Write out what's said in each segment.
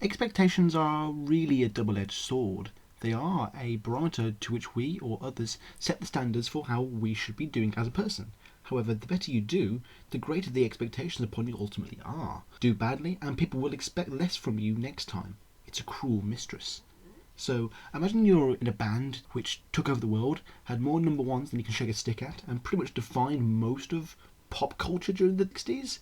Expectations are really a double-edged sword. They are a barometer to which we or others set the standards for how we should be doing as a person. However, the better you do, the greater the expectations upon you ultimately are. Do badly, and people will expect less from you next time. It's a cruel mistress. So, imagine you're in a band which took over the world, had more number ones than you can shake a stick at, and pretty much defined most of pop culture during the 60s.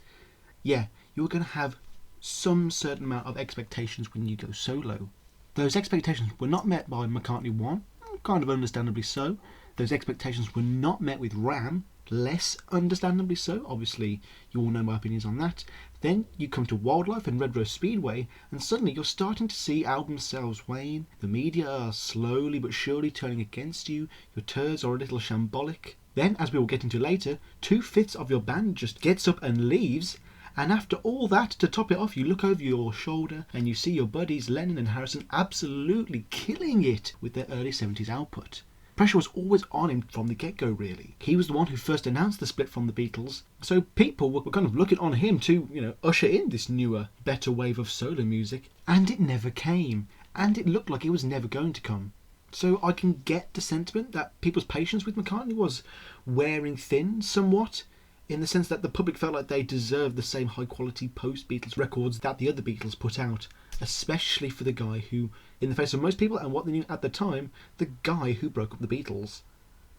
Yeah, you're going to have some certain amount of expectations when you go solo. Those expectations were not met by McCartney 1, kind of understandably so. Those expectations were not met with Ram, less understandably so. Obviously, you all know my opinions on that. Then you come to Wildlife and Red Rose Speedway, and suddenly you're starting to see album sales wane. The media are slowly but surely turning against you. Your tours are a little shambolic. Then, as we will get into later, 2/5 of your band just gets up and leaves. And after all that, to top it off, you look over your shoulder and you see your buddies Lennon and Harrison absolutely killing it with their early 70s output. Pressure was always on him from the get-go, really. He was the one who first announced the split from the Beatles, so people were kind of looking on him to, usher in this newer, better wave of solo music. And it never came. And it looked like it was never going to come. So I can get the sentiment that people's patience with McCartney was wearing thin somewhat, in the sense that the public felt like they deserved the same high-quality post-Beatles records that the other Beatles put out, especially for the guy who, in the face of most people and what they knew at the time, the guy who broke up the Beatles.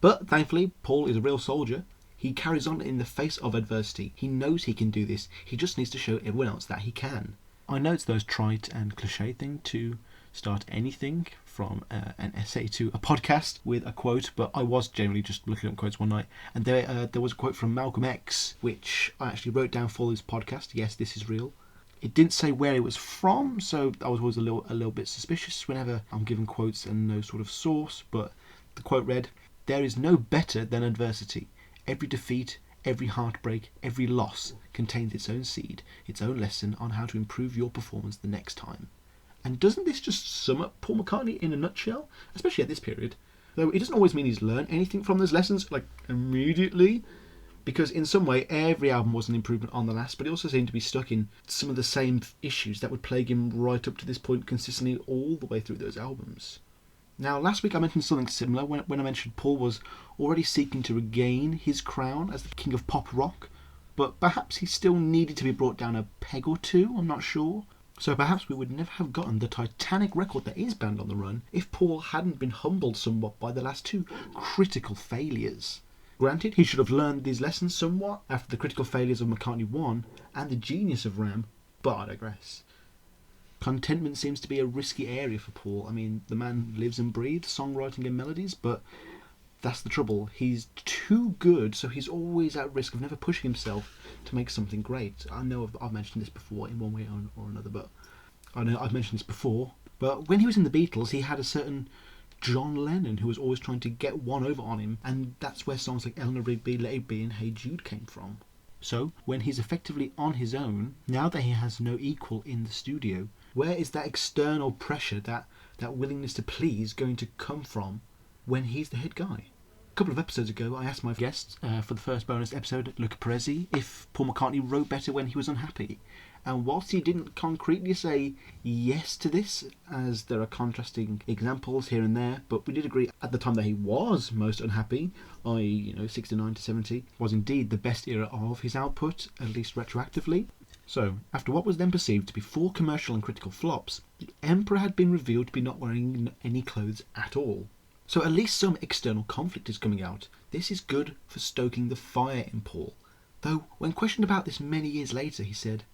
But thankfully, Paul is a real soldier. He carries on in the face of adversity. He knows he can do this. He just needs to show everyone else that he can. I know it's those trite and cliche thing to start anything from an essay to a podcast with a quote, but I was generally just looking up quotes one night, and there was a quote from Malcolm X, which I actually wrote down for this podcast. Yes, this is real. It didn't say where it was from, so I was always a little bit suspicious whenever I'm given quotes and no sort of source, but the quote read, "There is no better than adversity. Every defeat, every heartbreak, every loss contains its own seed, its own lesson on how to improve your performance the next time." And doesn't this just sum up Paul McCartney in a nutshell? Especially at this period. Though it doesn't always mean he's learned anything from those lessons, immediately. Because in some way, every album was an improvement on the last, but he also seemed to be stuck in some of the same issues that would plague him right up to this point consistently all the way through those albums. Now, last week I mentioned something similar when I mentioned Paul was already seeking to regain his crown as the king of pop rock, but perhaps he still needed to be brought down a peg or two, I'm not sure. So perhaps we would never have gotten the titanic record that is Band on the Run if Paul hadn't been humbled somewhat by the last two critical failures. Granted, he should have learned these lessons somewhat after the critical failures of McCartney 1 and the genius of Ram, but I digress. Contentment seems to be a risky area for Paul. I mean, the man lives and breathes songwriting and melodies, but that's the trouble. He's too good, so he's always at risk of never pushing himself to make something great. I know I've mentioned this before in one way or another, but when he was in the Beatles, he had a certain John Lennon who was always trying to get one over on him, and that's where songs like Eleanor Rigby, Let It Be and Hey Jude came from. So, when he's effectively on his own, now that he has no equal in the studio, where is that external pressure, that willingness to please going to come from when he's the head guy? A couple of episodes ago, I asked my guest for the first bonus episode, Luca Perezzi, if Paul McCartney wrote better when he was unhappy. And whilst he didn't concretely say yes to this, as there are contrasting examples here and there, but we did agree at the time that he was most unhappy, i.e., 69 to 70, was indeed the best era of his output, at least retroactively. So, after what was then perceived to be 4 commercial and critical flops, the Emperor had been revealed to be not wearing any clothes at all. So at least some external conflict is coming out. This is good for stoking the fire in Paul. Though, when questioned about this many years later, he said,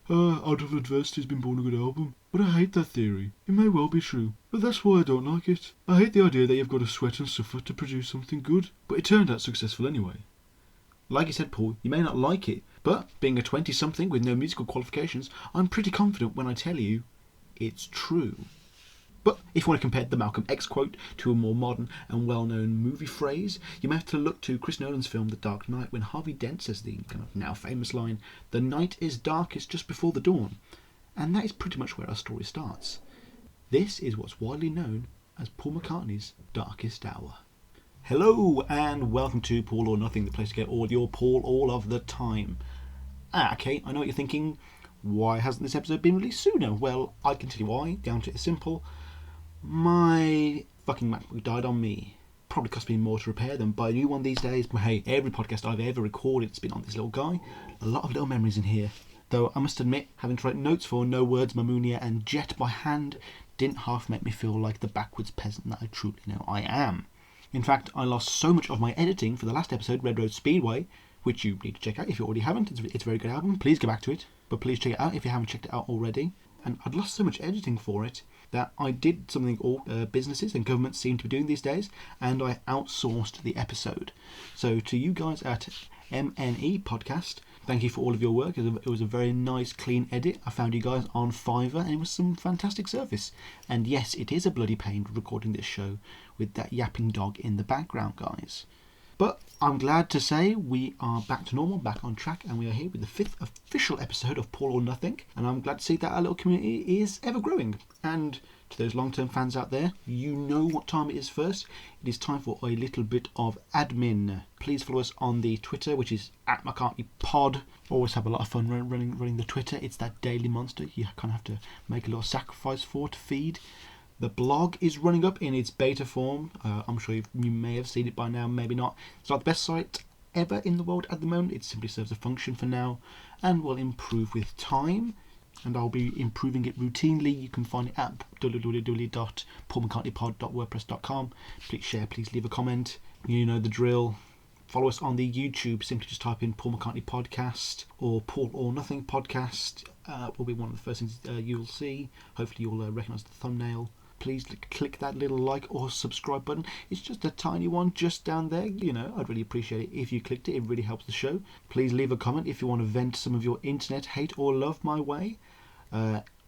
"Out of Adversity has been born a good album, but I hate that theory. It may well be true, but that's why I don't like it. I hate the idea that you've got to sweat and suffer to produce something good, but it turned out successful anyway." Like you said, Paul, you may not like it, but being a 20-something with no musical qualifications, I'm pretty confident when I tell you it's true. But if you want to compare the Malcolm X quote to a more modern and well-known movie phrase, you may have to look to Chris Nolan's film The Dark Knight, when Harvey Dent says the kind of now famous line, "The night is darkest just before the dawn." And that is pretty much where our story starts. This is what's widely known as Paul McCartney's darkest hour. Hello and welcome to Paul or Nothing, the place to get all your Paul all of the time. Okay, I know what you're thinking. Why hasn't this episode been released sooner? Well, I can tell you why, down to it simple. My fucking MacBook died on me. Probably cost me more to repair than buy a new one these days, but hey, every podcast I've ever recorded has been on this little guy. A lot of little memories in here. Though I must admit, having to write notes for No Words, Mamunia and Jet by hand didn't half make me feel like the backwoods peasant that I truly know I am. In fact, I lost so much of my editing for the last episode, Rose Speedway, which you need to check out if you already haven't. It's a very good album. Please go back to it, but please check it out if you haven't checked it out already. And I'd lost so much editing for it that I did something all businesses and governments seem to be doing these days, and I outsourced the episode. So to you guys at MNE Podcast, thank you for all of your work. It was a very nice, clean edit. I found you guys on Fiverr, and it was some fantastic service. And yes, it is a bloody pain recording this show with that yapping dog in the background, guys. But I'm glad to say we are back to normal, back on track, and we are here with the 5th official episode of Paul or Nothing. And I'm glad to see that our little community is ever growing. And to those long-term fans out there, you know what time it is first. It is time for a little bit of admin. Please follow us on the Twitter, which is at McCartney Pod. Always have a lot of fun running the Twitter. It's that daily monster you kind of have to make a little sacrifice for to feed. The blog is running up in its beta form. I'm sure you may have seen it by now, maybe not. It's not the best site ever in the world at the moment. It simply serves a function for now and will improve with time. And I'll be improving it routinely. You can find it at www.paulmccartneypod.wordpress.com. Please share, please leave a comment. You know the drill. Follow us on the YouTube. Simply just type in Paul McCartney Podcast or Paul or Nothing Podcast. Will be one of the first things you'll see. Hopefully you'll recognise the thumbnail. Please click that little like or subscribe button. It's just a tiny one just down there. You know, I'd really appreciate it if you clicked it. It really helps the show. Please leave a comment if you want to vent some of your internet hate or love my way.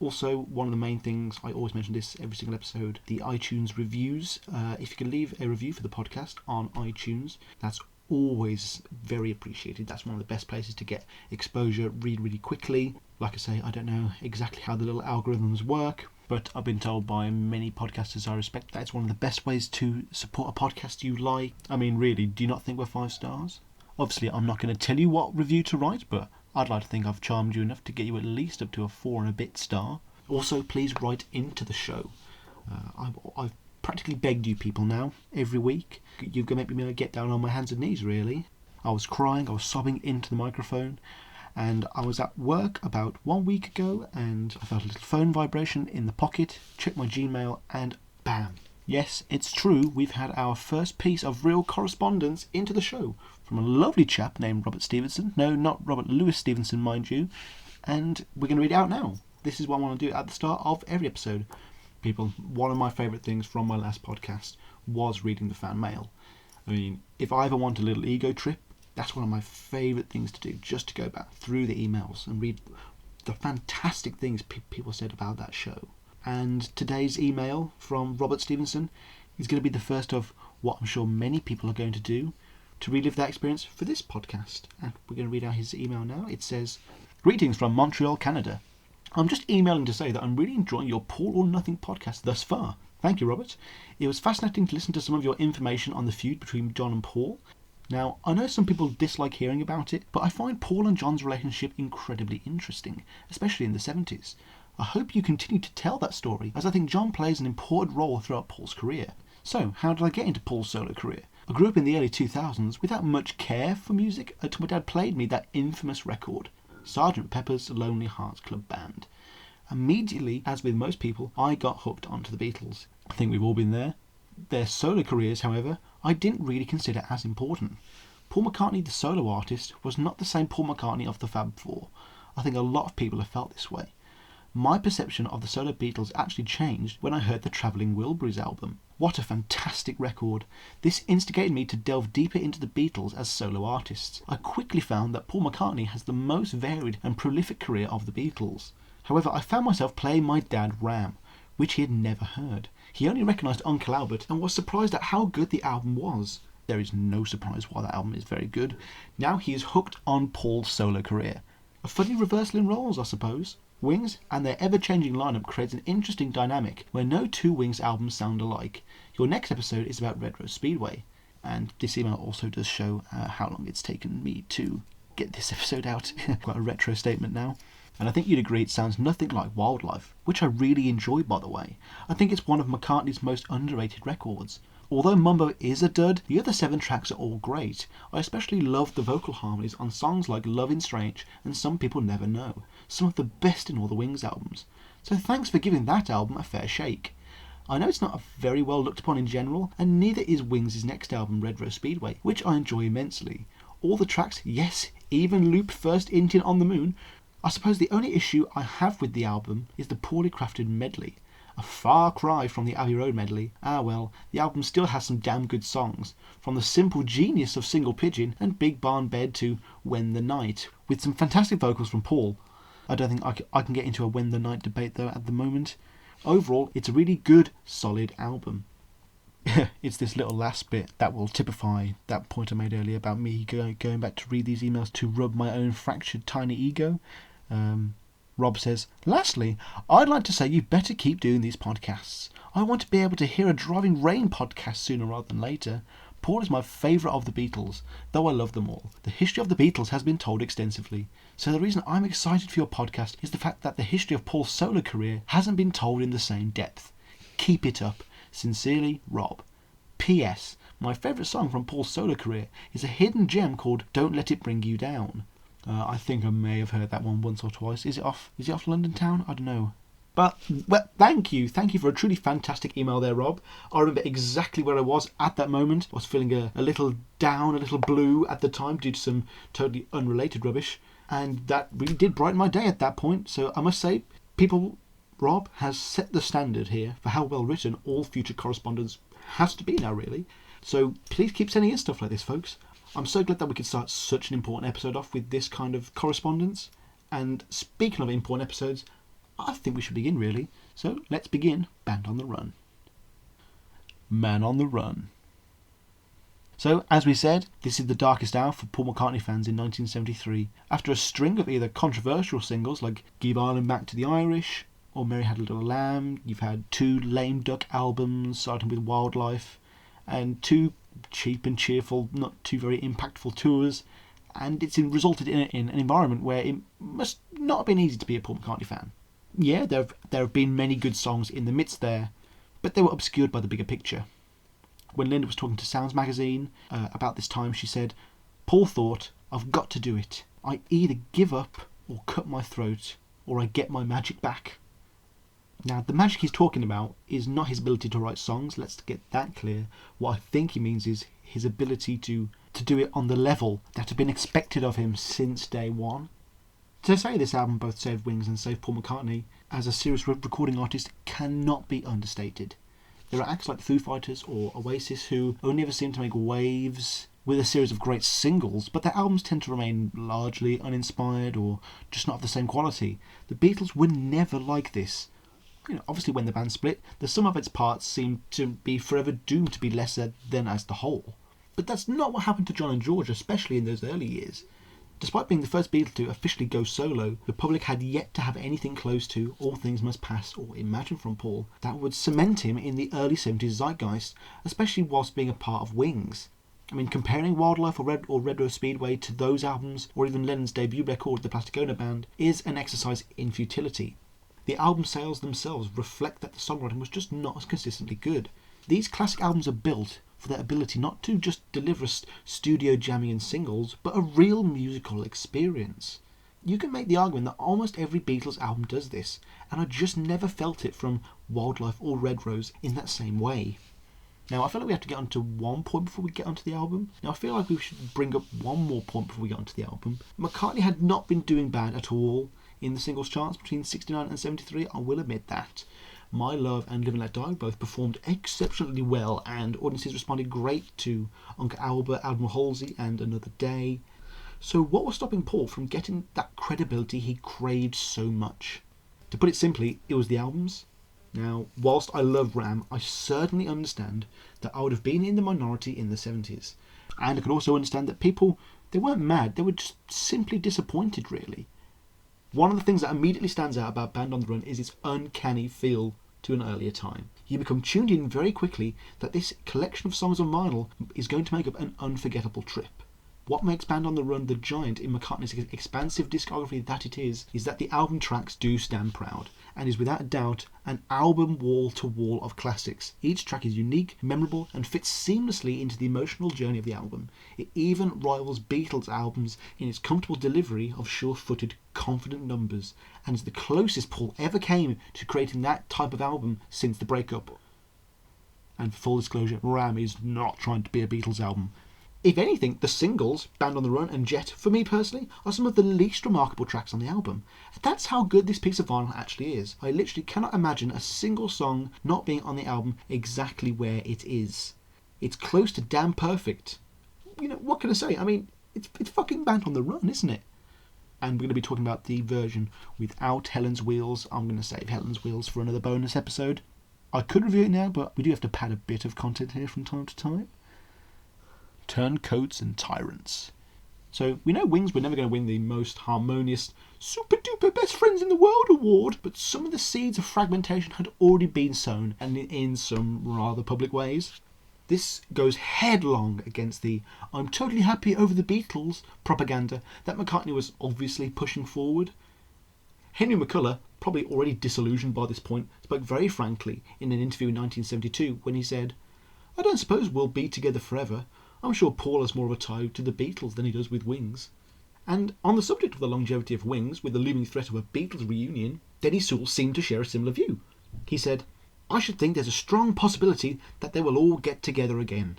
Also, one of the main things, I always mention this every single episode, the iTunes reviews. If you can leave a review for the podcast on iTunes, that's always very appreciated. That's one of the best places to get exposure really quickly. Like I say, I don't know exactly how the little algorithms work, but I've been told by many podcasters I respect that it's one of the best ways to support a podcast you like. I mean, really, do you not think we're 5 stars? Obviously, I'm not going to tell you what review to write, but I'd like to think I've charmed you enough to get you at least up to a 4 and a bit star. Also, please write into the show. I've practically begged you people now, every week. You're going to make me get down on my hands and knees, really. I was crying, I was sobbing into the microphone. And I was at work about 1 week ago and I felt a little phone vibration in the pocket, checked my Gmail and bam. Yes, it's true, we've had our first piece of real correspondence into the show from a lovely chap named Robert Stevenson. No, not Robert Louis Stevenson, mind you. And we're going to read it out now. This is what I want to do at the start of every episode. People, one of my favourite things from my last podcast was reading the fan mail. I mean, if I ever want a little ego trip, that's one of my favourite things to do, just to go back through the emails and read the fantastic things people said about that show. And today's email from Robert Stevenson is going to be the first of what I'm sure many people are going to do to relive that experience for this podcast. And we're going to read out his email now. It says, "Greetings from Montreal, Canada. I'm just emailing to say that I'm really enjoying your Paul or Nothing podcast thus far. Thank you, Robert. It was fascinating to listen to some of your information on the feud between John and Paul. Now, I know some people dislike hearing about it, but I find Paul and John's relationship incredibly interesting, especially in the 70s. I hope you continue to tell that story, as I think John plays an important role throughout Paul's career. So, how did I get into Paul's solo career? I grew up in the early 2000s without much care for music until my dad played me that infamous record, Sgt. Pepper's Lonely Hearts Club Band. Immediately, as with most people, I got hooked onto the Beatles. I think we've all been there. Their solo careers, however, I didn't really consider as important. Paul McCartney, the solo artist, was not the same Paul McCartney of the Fab Four. I think a lot of people have felt this way. My perception of the solo Beatles actually changed when I heard the Travelling Wilburys album. What a fantastic record. This instigated me to delve deeper into the Beatles as solo artists. I quickly found that Paul McCartney has the most varied and prolific career of the Beatles. However, I found myself playing my dad Ram, which he had never heard. He only recognised Uncle Albert and was surprised at how good the album was. There is no surprise why that album is very good. Now he is hooked on Paul's solo career. A funny reversal in roles, I suppose. Wings and their ever-changing lineup creates an interesting dynamic where no two Wings albums sound alike. Your next episode is about Rose Speedway, and this email also does show how long it's taken me to get this episode out. Quite a retro statement now. And I think you'd agree it sounds nothing like Wildlife, which I really enjoy, by the way. I think it's one of McCartney's most underrated records. Although Mumbo is a dud, the other 7 tracks are all great. I especially love the vocal harmonies on songs like Lovin' Strange and Some People Never Know, some of the best in all the Wings albums. So thanks for giving that album a fair shake. I know it's not very well looked upon in general, and neither is Wings' next album, Rose Speedway, which I enjoy immensely. All the tracks, yes, even Loop First Intin on the Moon. I suppose the only issue I have with the album is the poorly crafted medley. A far cry from the Abbey Road medley. Ah well, the album still has some damn good songs, from the simple genius of Single Pigeon and Big Barn Bed to When the Night, with some fantastic vocals from Paul. I don't think I can get into a When the Night debate though at the moment. Overall, it's a really good, solid album. It's this little last bit that will typify that point I made earlier about me going back to read these emails to rub my own fractured tiny ego. Rob says, lastly, I'd like to say you better keep doing these podcasts. I want to be able to hear a Driving Rain podcast sooner rather than later. Paul is my favourite of the Beatles, though I love them all. The history of the Beatles has been told extensively, so the reason I'm excited for your podcast is the fact that the history of Paul's solo career hasn't been told in the same depth. Keep it up. Sincerely, Rob. P.S. My favourite song from Paul's solo career is a hidden gem called Don't Let It Bring You Down. I think I may have heard that one once or twice. Is it off London Town? I don't know. But, well, thank you for a truly fantastic email there, Rob. I remember exactly where I was at that moment. I was feeling a little down, a little blue at the time due to some totally unrelated rubbish. And that really did brighten my day at that point. So I must say, Rob has set the standard here for how well written all future correspondence has to be now, really. So please keep sending in stuff like this, folks. I'm so glad that we could start such an important episode off with this kind of correspondence. And speaking of important episodes, I think we should begin, really. So let's begin Band on the Run. Man on the Run. So, as we said, this is the darkest hour for Paul McCartney fans in 1973. After a string of either controversial singles like Give Ireland Back to the Irish or Mary Had a Little Lamb, you've had 2 lame duck albums starting with Wildlife, and 2 cheap and cheerful, not too very impactful tours, and it's resulted in an environment where it must not have been easy to be a Paul McCartney fan. Yeah, there have been many good songs in the midst there, but they were obscured by the bigger picture. When Linda was talking to Sounds magazine about this time, she said, Paul thought, I've got to do it. I either give up or cut my throat, or I get my magic back. Now, the magic he's talking about is not his ability to write songs, let's get that clear. What I think he means is his ability to do it on the level that had been expected of him since day one. To say this album both saved Wings and saved Paul McCartney as a serious recording artist cannot be understated. There are acts like the Foo Fighters or Oasis who only ever seem to make waves with a series of great singles, but their albums tend to remain largely uninspired or just not of the same quality. The Beatles were never like this. Obviously when the band split, the sum of its parts seemed to be forever doomed to be lesser than as the whole. But that's not what happened to John and George, especially in those early years. Despite being the first Beatle to officially go solo, the public had yet to have anything close to All Things Must Pass or Imagine from Paul that would cement him in the early 70s zeitgeist, especially whilst being a part of Wings. I mean, comparing Wildlife or Red Rose Speedway to those albums, or even Lennon's debut record, The Plastic Ono Band, is an exercise in futility. The album sales themselves reflect that the songwriting was just not as consistently good. These classic albums are built for their ability not to just deliver studio jamming and singles, but a real musical experience. You can make the argument that almost every Beatles album does this, and I just never felt it from Wildlife or Red Rose in that same way. Now, I feel like we have to get onto one point before we get onto the album. Now, I feel like we should bring up one more point before we get onto the album. McCartney had not been doing bad at all in the singles charts between 69 and 73, I will admit that. My Love and Live and Let Die both performed exceptionally well, and audiences responded great to Uncle Albert, Admiral Halsey and Another Day. So what was stopping Paul from getting that credibility he craved so much? To put it simply, it was the albums. Now, whilst I love Ram, I certainly understand that I would have been in the minority in the 70s. And I could also understand that people, they weren't mad, they were just simply disappointed, really. One of the things that immediately stands out about Band on the Run is its uncanny feel to an earlier time. You become tuned in very quickly that this collection of songs on vinyl is going to make up an unforgettable trip. What makes Band on the Run the giant in McCartney's expansive discography that it is that the album tracks do stand proud, and is without a doubt an album wall-to-wall of classics. Each track is unique, memorable, and fits seamlessly into the emotional journey of the album. It even rivals Beatles albums in its comfortable delivery of sure-footed, confident numbers, and is the closest Paul ever came to creating that type of album since the breakup. And for full disclosure, Ram is not trying to be a Beatles album. If anything, the singles, Band on the Run and Jet, for me personally, are some of the least remarkable tracks on the album. That's how good this piece of vinyl actually is. I literally cannot imagine a single song not being on the album exactly where it is. It's close to damn perfect. You know, what can I say? I mean, it's fucking Band on the Run, isn't it? And we're going to be talking about the version without Helen's wheels. I'm going to save Helen's wheels for another bonus episode. I could review it now, but we do have to pad a bit of content here from time to time. Turncoats and Tyrants. So we know Wings were never going to win the most harmonious, super duper best friends in the world award, but some of the seeds of fragmentation had already been sown, and in some rather public ways. This goes headlong against the "I'm totally happy over the Beatles" propaganda that McCartney was obviously pushing forward. Henry McCullough, probably already disillusioned by this point, spoke very frankly in an interview in 1972 when he said, "I don't suppose we'll be together forever. I'm sure Paul has more of a tie to the Beatles than he does with Wings." And on the subject of the longevity of Wings, with the looming threat of a Beatles reunion, Denny Sewell seemed to share a similar view. He said, "I should think there's a strong possibility that they will all get together again."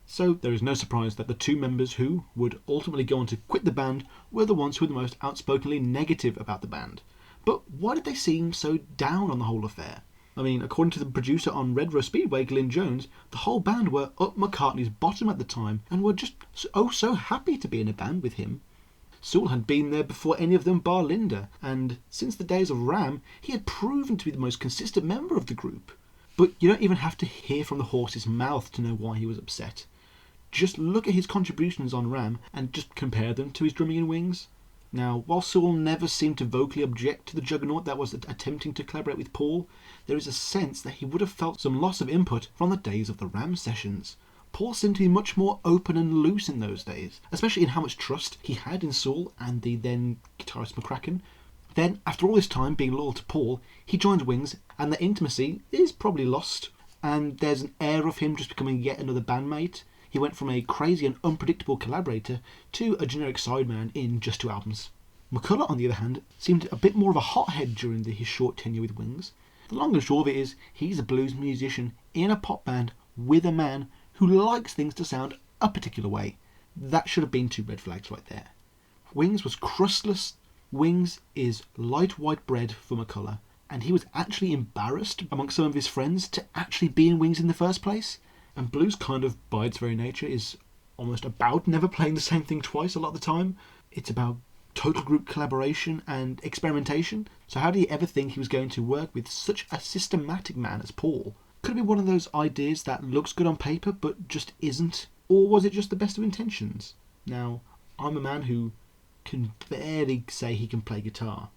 So there is no surprise that the two members who would ultimately go on to quit the band were the ones who were the most outspokenly negative about the band. But why did they seem so down on the whole affair? I mean, according to the producer on Rose Speedway, Glyn Jones, the whole band were up McCartney's bottom at the time and were just so happy to be in a band with him. Sewell had been there before any of them bar Linda, and since the days of Ram, he had proven to be the most consistent member of the group. But you don't even have to hear from the horse's mouth to know why he was upset. Just look at his contributions on Ram and just compare them to his drumming in Wings. Now, while Sewell never seemed to vocally object to the juggernaut that was attempting to collaborate with Paul, there is a sense that he would have felt some loss of input from the days of the Ram sessions. Paul seemed to be much more open and loose in those days, especially in how much trust he had in Sewell and the then guitarist McCracken. Then, after all this time being loyal to Paul, he joins Wings, and the intimacy is probably lost, and there's an air of him just becoming yet another bandmate. He went from a crazy and unpredictable collaborator to a generic sideman in just 2 albums. McCullough, on the other hand, seemed a bit more of a hothead during his short tenure with Wings. The long and short of it is, he's a blues musician in a pop band with a man who likes things to sound a particular way. That should have been 2 red flags right there. Wings was crustless. Wings is light white bread for McCullough, and he was actually embarrassed amongst some of his friends to actually be in Wings in the first place. And blues kind of, by its very nature, is almost about never playing the same thing twice a lot of the time. It's about total group collaboration and experimentation. So how did he ever think he was going to work with such a systematic man as Paul? Could it be one of those ideas that looks good on paper but just isn't? Or was it just the best of intentions? Now, I'm a man who can barely say he can play guitar.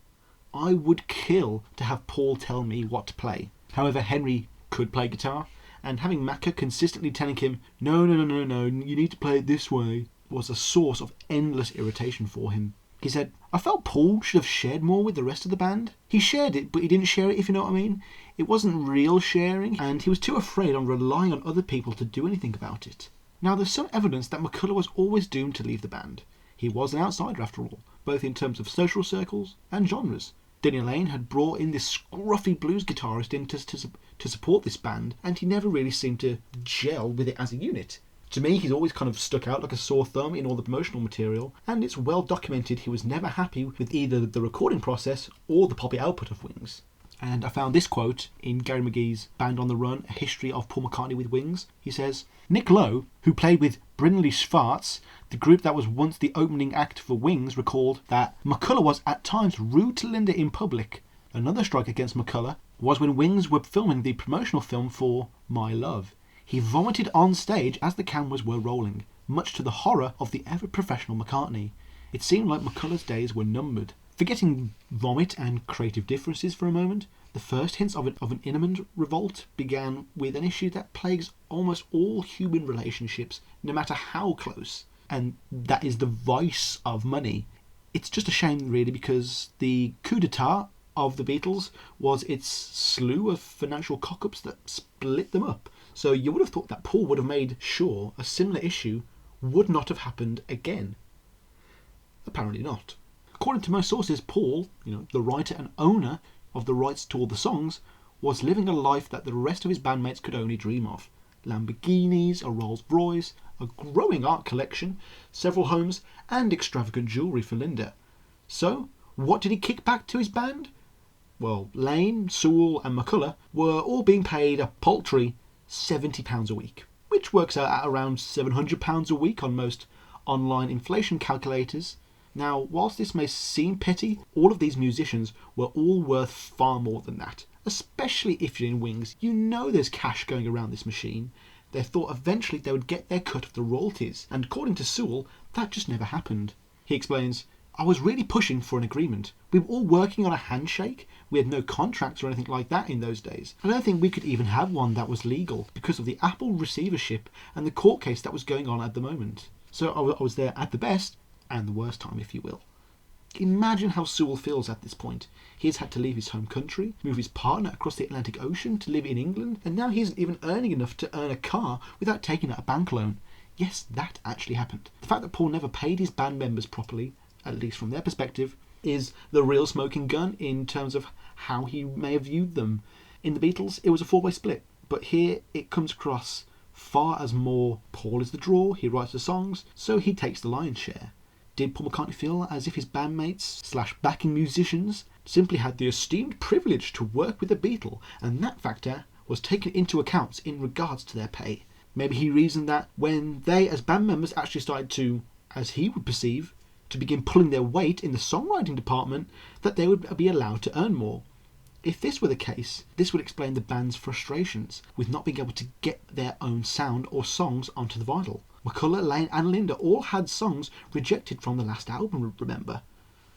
I would kill to have Paul tell me what to play. However, Henry could play guitar, and having Macca consistently telling him, no, you need to play it this way, was a source of endless irritation for him. He said, "I felt Paul should have shared more with the rest of the band. He shared it, but he didn't share it, if you know what I mean. It wasn't real sharing, and he was too afraid on relying on other people to do anything about it." Now, there's some evidence that McCullough was always doomed to leave the band. He was an outsider, after all, both in terms of social circles and genres. Denny Laine had brought in this scruffy blues guitarist in to support this band, and he never really seemed to gel with it as a unit. To me, he's always kind of stuck out like a sore thumb in all the promotional material, and it's well documented he was never happy with either the recording process or the poppy output of Wings. And I found this quote in Gary McGee's Band on the Run, A History of Paul McCartney with Wings. He says, "Nick Lowe, who played with Brindley Schwartz, the group that was once the opening act for Wings, recalled that McCullough was at times rude to Linda in public. Another strike against McCullough was when Wings were filming the promotional film for My Love. He vomited on stage as the cameras were rolling, much to the horror of the ever-professional McCartney. It seemed like McCullough's days were numbered." Forgetting vomit and creative differences for a moment, the first hints of an intimate revolt began with an issue that plagues almost all human relationships, no matter how close. and that is the vice of money. It's just a shame, really, because the coup d'etat of the Beatles was its slew of financial cock-ups that split them up. So you would have thought that Paul would have made sure a similar issue would not have happened again. Apparently not. According to most sources, Paul, the writer and owner of the rights to all the songs, was living a life that the rest of his bandmates could only dream of. Lamborghinis, a Rolls Royce, a growing art collection, several homes, and extravagant jewellery for Linda. So, what did he kick back to his band? Well, Lane, Sewell and McCullough were all being paid a paltry £70 a week, which works out at around £700 a week on most online inflation calculators. Now, whilst this may seem petty, all of these musicians were all worth far more than that. Especially if you're in Wings, there's cash going around this machine. They thought eventually they would get their cut of the royalties, and according to Sewell, that just never happened. He explains, I was really pushing for an agreement. We were all working on a handshake. We had no contracts or anything like that in those days. I don't think we could even have one that was legal because of the Apple receivership and the court case that was going on at the moment. So I was there at the best and the worst time, if you will. Imagine how Sewell feels at this point. He has had to leave his home country, move his partner across the Atlantic Ocean to live in England, and now he isn't even earning enough to earn a car without taking out a bank loan. Yes, that actually happened. The fact that Paul never paid his band members properly, at least from their perspective, is the real smoking gun in terms of how he may have viewed them. In the Beatles, it was a four-way split, but here it comes across far as more Paul is the draw, he writes the songs, so he takes the lion's share. Did Paul McCartney feel as if his bandmates / backing musicians simply had the esteemed privilege to work with the Beatle, and that factor was taken into account in regards to their pay? Maybe he reasoned that when they as band members actually started to, as he would perceive, to begin pulling their weight in the songwriting department, that they would be allowed to earn more. If this were the case, this would explain the band's frustrations with not being able to get their own sound or songs onto the vinyl. McCullough, Lane and Linda all had songs rejected from the last album, remember?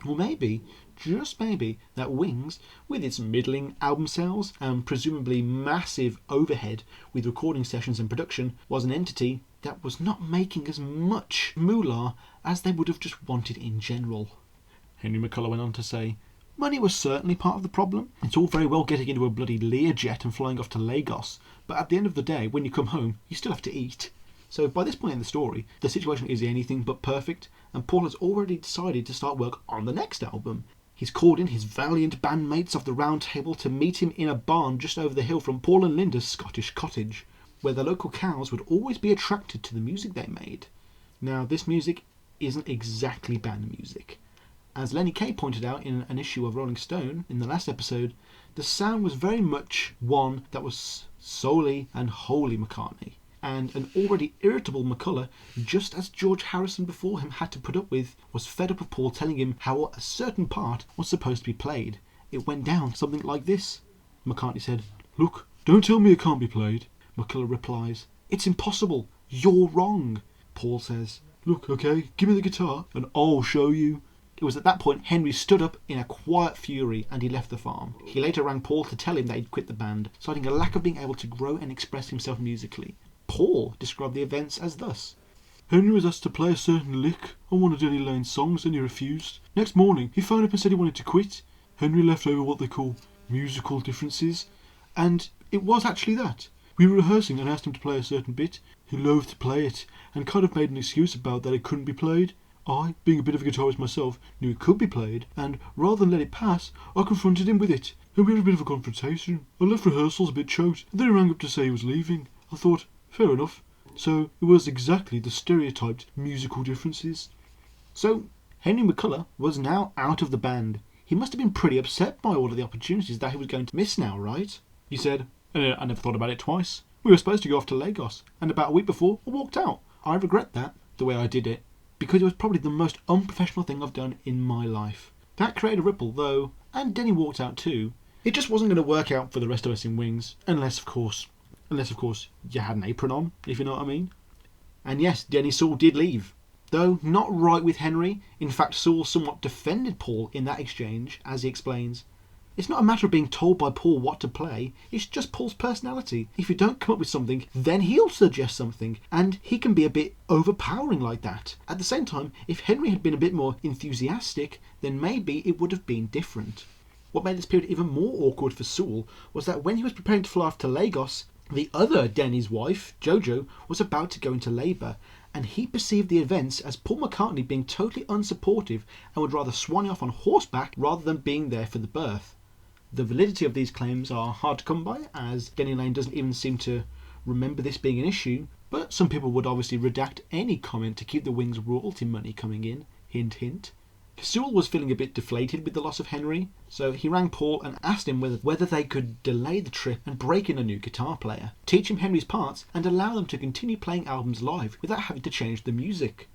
Or maybe, just maybe, that Wings, with its middling album sales and presumably massive overhead with recording sessions and production, was an entity that was not making as much moolah as they would have just wanted in general. Henry McCullough went on to say, money was certainly part of the problem. It's all very well getting into a bloody Learjet and flying off to Lagos, but at the end of the day, when you come home, you still have to eat. So by this point in the story, the situation is anything but perfect, and Paul has already decided to start work on the next album. He's called in his valiant bandmates of the Round Table to meet him in a barn just over the hill from Paul and Linda's Scottish cottage, where the local cows would always be attracted to the music they made. Now, this music isn't exactly band music. As Lenny Kaye pointed out in an issue of Rolling Stone in the last episode, the sound was very much one that was solely and wholly McCartney, and an already irritable McCullough, just as George Harrison before him had to put up with, was fed up of Paul telling him how a certain part was supposed to be played. It went down something like this. McCartney said, "Look, don't tell me it can't be played." McCullough replies, "It's impossible, you're wrong." Paul says, "Look, okay, give me the guitar and I'll show you." It was at that point Henry stood up in a quiet fury and he left the farm. He later rang Paul to tell him that he'd quit the band, citing a lack of being able to grow and express himself musically. Paul described the events as thus: Henry was asked to play a certain lick on one of Denny Lane's songs and he refused. Next morning he phoned up and said he wanted to quit. Henry left over what they call musical differences, and it was actually that. We were rehearsing and asked him to play a certain bit. He loathed to play it and kind of made an excuse about that it couldn't be played. I, being a bit of a guitarist myself, knew it could be played, and rather than let it pass, I confronted him with it. And we had a bit of a confrontation. I left rehearsals a bit choked, and then he rang up to say he was leaving. I thought, fair enough. So it was exactly the stereotyped musical differences. So Henry McCullough was now out of the band. He must have been pretty upset by all of the opportunities that he was going to miss now, right? He said, I never thought about it twice. We were supposed to go off to Lagos, and about a week before, I walked out. I regret that, the way I did it, because it was probably the most unprofessional thing I've done in my life. That created a ripple, though, and Denny walked out too. It just wasn't going to work out for the rest of us in Wings, unless of course you had an apron on, if you know what I mean. And yes, Denny Sewell did leave, though not right with Henry. In fact, Sewell somewhat defended Paul in that exchange, as he explains. It's not a matter of being told by Paul what to play, it's just Paul's personality. If you don't come up with something, then he'll suggest something, and he can be a bit overpowering like that. At the same time, if Henry had been a bit more enthusiastic, then maybe it would have been different. What made this period even more awkward for Sewell was that when he was preparing to fly off to Lagos, the other Denny's wife, Jojo, was about to go into labour, and he perceived the events as Paul McCartney being totally unsupportive and would rather swan off on horseback rather than being there for the birth. The validity of these claims are hard to come by, as Denny Laine doesn't even seem to remember this being an issue, but some people would obviously redact any comment to keep the Wings royalty money coming in, hint hint. Sewell was feeling a bit deflated with the loss of Henry, so he rang Paul and asked him whether they could delay the trip and break in a new guitar player, teach him Henry's parts and allow them to continue playing albums live without having to change the music.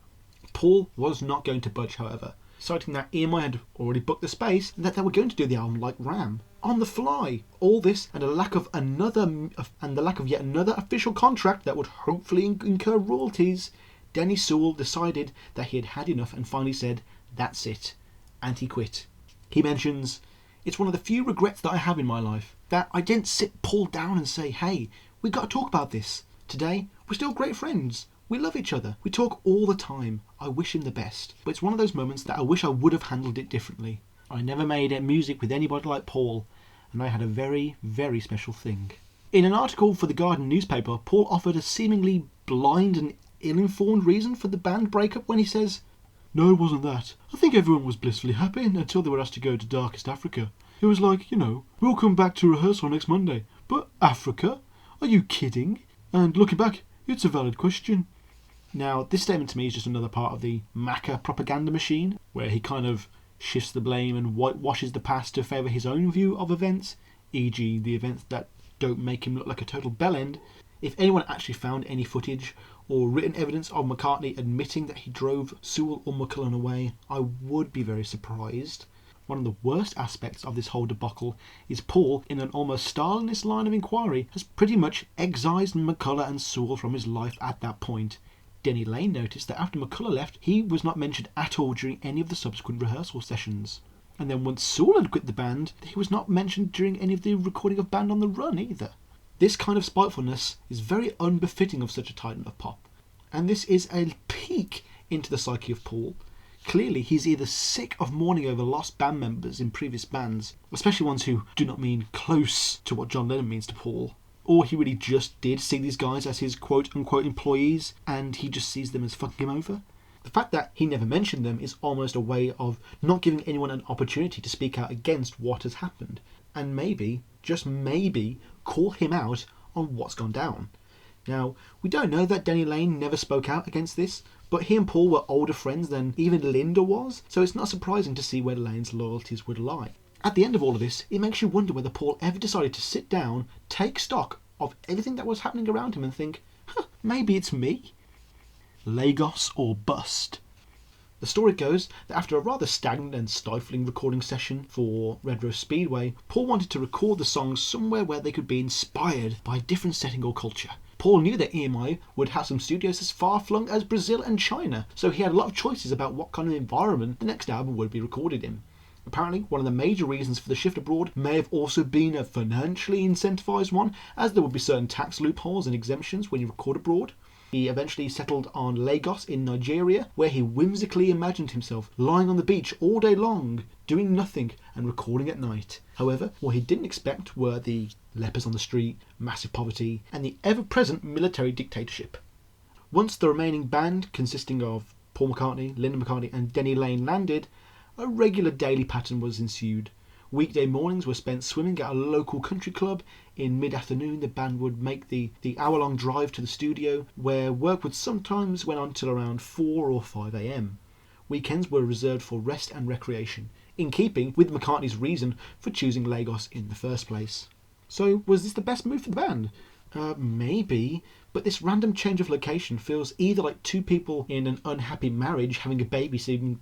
Paul was not going to budge, however, citing that EMI had already booked the space and that they were going to do the album like Ram, on the fly. All this and the lack of yet another official contract that would hopefully incur royalties. Denny Sewell decided that he had had enough and finally said, "That's it," and he quit. He mentions, "It's one of the few regrets that I have in my life, that I didn't sit Paul down and say, hey, we got to talk about this. Today, we're still great friends. We love each other. We talk all the time. I wish him the best. But it's one of those moments that I wish I would have handled it differently. I never made music with anybody like Paul, and I had a very, very special thing." In an article for the Guardian newspaper, Paul offered a seemingly blind and ill-informed reason for the band breakup when he says, "No, it wasn't that. I think everyone was blissfully happy until they were asked to go to Darkest Africa. It was like, we'll come back to rehearsal next Monday. But Africa? Are you kidding? And looking back, it's a valid question." Now, this statement to me is just another part of the Macca propaganda machine, where he kind of shifts the blame and whitewashes the past to favour his own view of events, e.g. the events that don't make him look like a total bellend. If anyone actually found any footage or written evidence of McCartney admitting that he drove Sewell or McCullen away, I would be very surprised. One of the worst aspects of this whole debacle is Paul, in an almost Stalinist line of inquiry, has pretty much excised McCullough and Sewell from his life at that point. Denny Laine noticed that after McCullough left, he was not mentioned at all during any of the subsequent rehearsal sessions. And then once Sewell had quit the band, he was not mentioned during any of the recording of Band on the Run either. This kind of spitefulness is very unbefitting of such a titan of pop. And this is a peek into the psyche of Paul. Clearly, he's either sick of mourning over lost band members in previous bands, especially ones who do not mean close to what John Lennon means to Paul, or he really just did see these guys as his quote-unquote employees, and he just sees them as fucking him over. The fact that he never mentioned them is almost a way of not giving anyone an opportunity to speak out against what has happened, and maybe, just maybe, call him out on what's gone down. Now, we don't know that Denny Laine never spoke out against this, but he and Paul were older friends than even Linda was, so it's not surprising to see where Laine's loyalties would lie. At the end of all of this, it makes you wonder whether Paul ever decided to sit down, take stock of everything that was happening around him and think, maybe it's me. Lagos or bust. The story goes that after a rather stagnant and stifling recording session for Rose Speedway, Paul wanted to record the songs somewhere where they could be inspired by a different setting or culture. Paul knew that EMI would have some studios as far-flung as Brazil and China, so he had a lot of choices about what kind of environment the next album would be recorded in. Apparently, one of the major reasons for the shift abroad may have also been a financially incentivised one, as there would be certain tax loopholes and exemptions when you record abroad. He eventually settled on Lagos in Nigeria, where he whimsically imagined himself lying on the beach all day long, doing nothing and recording at night. However, what he didn't expect were the lepers on the street, massive poverty, and the ever-present military dictatorship. Once the remaining band, consisting of Paul McCartney, Linda McCartney and Denny Laine, landed, a regular daily pattern was ensued. Weekday mornings were spent swimming at a local country club. In mid-afternoon, the band would make the hour-long drive to the studio, where work would sometimes went on till around 4 or 5 a.m. Weekends were reserved for rest and recreation, in keeping with McCartney's reason for choosing Lagos in the first place. So, was this the best move for the band? Maybe, but this random change of location feels either like two people in an unhappy marriage having a baby simply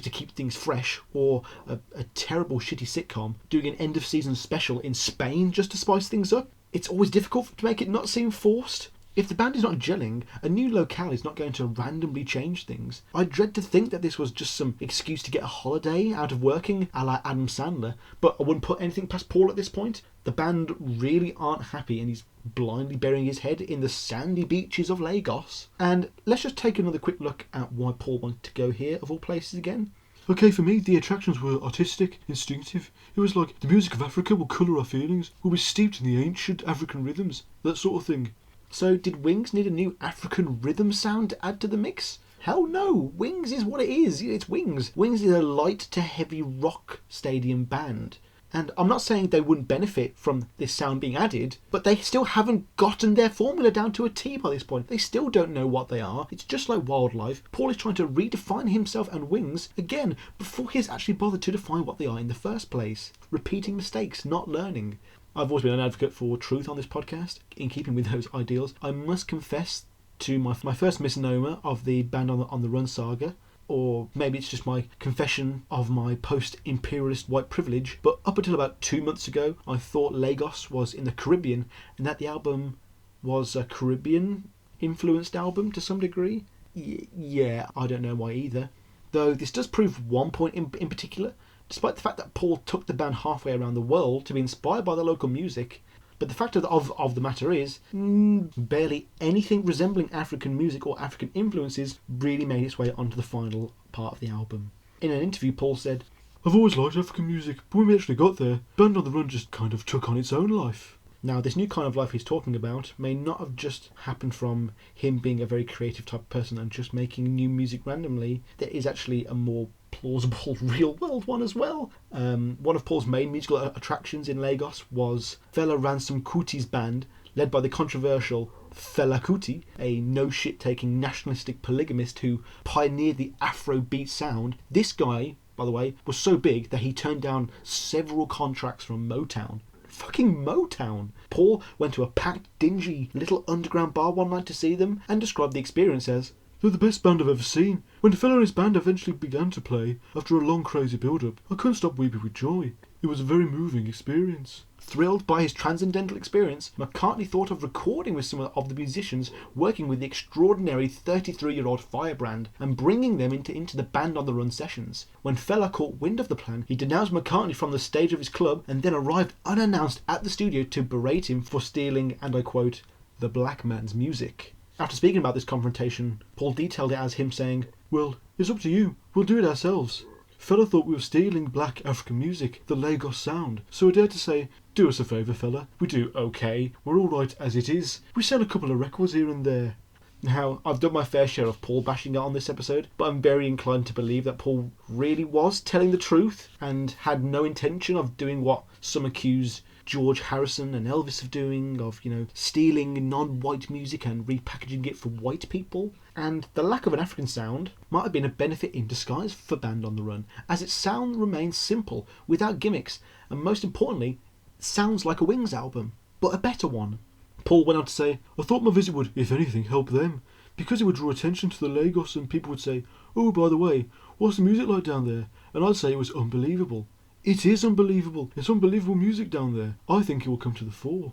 to keep things fresh, or a terrible shitty sitcom doing an end of season special in Spain just to spice things up. It's always difficult to make it not seem forced. If the band is not gelling, a new locale is not going to randomly change things. I dread to think that this was just some excuse to get a holiday out of working, a la Adam Sandler, but I wouldn't put anything past Paul at this point. The band really aren't happy and he's blindly burying his head in the sandy beaches of Lagos. And let's just take another quick look at why Paul wanted to go here, of all places again. Okay, for me, the attractions were artistic, instinctive. It was like the music of Africa will colour our feelings, we'll be steeped in the ancient African rhythms, that sort of thing. So did Wings need a new African rhythm sound to add to the mix? Hell no, Wings is what it is, it's Wings. Wings is a light to heavy rock stadium band. And I'm not saying they wouldn't benefit from this sound being added, but they still haven't gotten their formula down to a T by this point. They still don't know what they are. It's just like Wildlife. Paul is trying to redefine himself and Wings, again, before he's actually bothered to define what they are in the first place. Repeating mistakes, not learning. I've always been an advocate for truth on this podcast, in keeping with those ideals. I must confess to my first misnomer of the Band on the Run saga, or maybe it's just my confession of my post-imperialist white privilege, but up until about 2 months ago, I thought Lagos was in the Caribbean, and that the album was a Caribbean-influenced album to some degree. Yeah, I don't know why either. Though this does prove one point in particular. Despite the fact that Paul took the band halfway around the world to be inspired by the local music, but the fact of the matter is, barely anything resembling African music or African influences really made its way onto the final part of the album. In an interview, Paul said, I've always liked African music, but when we actually got there, Band on the Run just kind of took on its own life. Now, this new kind of life he's talking about may not have just happened from him being a very creative type of person and just making new music randomly. There is actually a more plausible real-world one as well. One of Paul's main musical attractions in Lagos was Fela Ransom Kuti's band, led by the controversial Fela Kuti, a no-shit-taking nationalistic polygamist who pioneered the Afrobeat sound. This guy, by the way, was so big that he turned down several contracts from Motown. Fucking Motown! Paul went to a packed, dingy little underground bar one night to see them and described the experience as, they're the best band I've ever seen. When the fellow and his band eventually began to play, after a long crazy build-up, I couldn't stop weeping with joy. It was a very moving experience. Thrilled by his transcendental experience, McCartney thought of recording with some of the musicians working with the extraordinary 33-year-old Firebrand and bringing them into the Band on the Run sessions. When Fela caught wind of the plan, he denounced McCartney from the stage of his club and then arrived unannounced at the studio to berate him for stealing, and I quote, the black man's music. After speaking about this confrontation, Paul detailed it as him saying, well, it's up to you, we'll do it ourselves. Fella thought we were stealing black African music, the Lagos sound, so I dared to say, do us a favour, fella, we do okay, we're alright as it is, we sell a couple of records here and there. Now, I've done my fair share of Paul bashing on this episode, but I'm very inclined to believe that Paul really was telling the truth and had no intention of doing what some accuse George Harrison and Elvis of doing, of, stealing non-white music and repackaging it for white people. And the lack of an African sound might have been a benefit in disguise for Band on the Run, as its sound remains simple, without gimmicks, and most importantly, sounds like a Wings album, but a better one. Paul went on to say, I thought my visit would, if anything, help them, because it would draw attention to the Lagos and people would say, oh, by the way, what's the music like down there? And I'd say it was unbelievable. It is unbelievable. It's unbelievable music down there. I think it will come to the fore.